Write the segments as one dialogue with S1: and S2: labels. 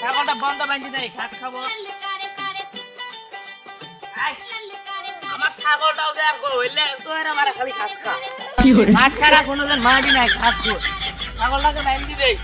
S1: ছাগলটা বন্ধ বাঁধি দেয় ঘাস খাবো আমার ছাগলটাও দেখ হইলে তো এরা মারা খালি ঘাস খা মাঠ ছাড়া কোনোদিন মাটি নাই ঘাস খো ছাগলটাকে বাঁধি দেয়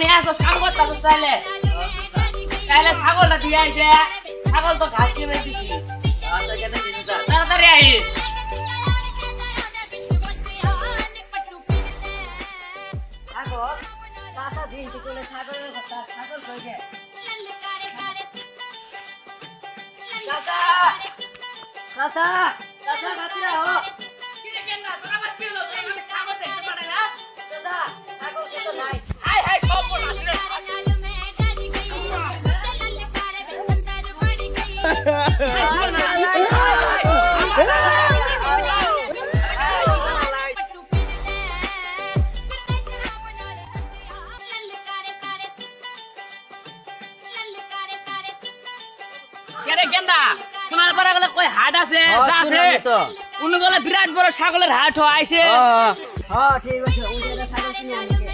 S1: নিয়ে আসো ছাগল চাইলে চাইলে ছাগলটা দিয়ে আইছে ছাগল তো ঘাস কিনে দিচ্ছি তাড়াতাড়ি আই ছাগল কাঁচা দিনটি করলে ছাগলের কথা ছাগল কই গে চাচা চাচা চাচা কাতিরা হো কিরে কেন না তোরা বাদ দিলো আমি ছাগল দেখতে পারে না চাচা ছাগল কত নাই হাই হাই সব বলা রে কেরে কেন্দা শোনার পরে গেলে কই হাট আছে যা আছে উনি গেলে বিরাট বড় ছাগলের হাট আইছে হ্যাঁ ঠিক আছে উনি ছাগল কিনে আনবে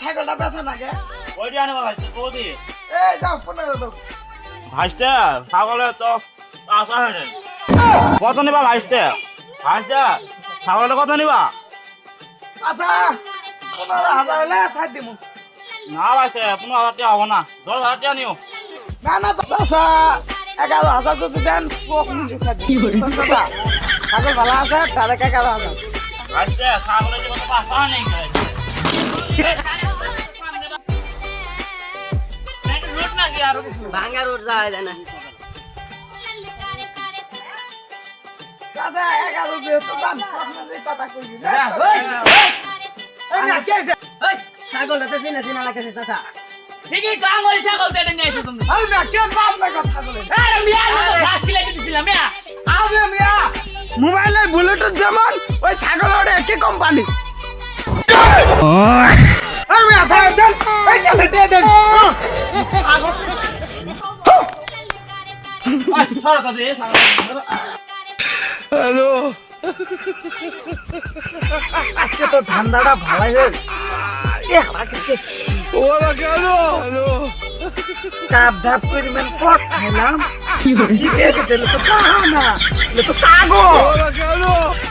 S1: ছাগলটা বেচা না গে ওই জানো ভাই কোদি এই যাও ফোনে দাও ভাইস্তে ছাগলে তো আসা হয়নি কত নিবা ভাইস্তে ভাইস্তে ছাগলে কত নিবা আচ্ছা 15,000 হলে ছাড় দিমু না ভাইস্তে 15,000 টাকা হবে না 10,000 টাকা নিও না না চাচা 11,000 যদি দেন কোক নিতে ছাড় দিই ছাগল ভালো আছে তাহলে 11,000 ভাইস্তে ছাগলে যে কত পাসা নেই ভাঙ্গা রোড যায় না দাদা 11 দিয়ে তো দাম আপনাদের কথা কইবি না এই না কি আছে এই ছাগলটা তো চিনা লাগছে চাচা ঠিকই তো আঙুলি ছাগল দেন নিয়ে এসো তুমি এই না কেন বাপ না কথা ছাগলে আরে মিয়া ঘাস কিনে দিছিলাম মিয়া আবে মিয়া মোবাইলে ব্লুটুথ যেমন ওই ছাগলের একই কোম্পানি এই মিয়া ছাগল দেন এই চলে দেন হ্যালো আজকে তো ঠান্ডাটা ভালোই হয়েছে কাপ ধাপ করে মানে পট খাইলাম কি হয়েছে তো কাগজ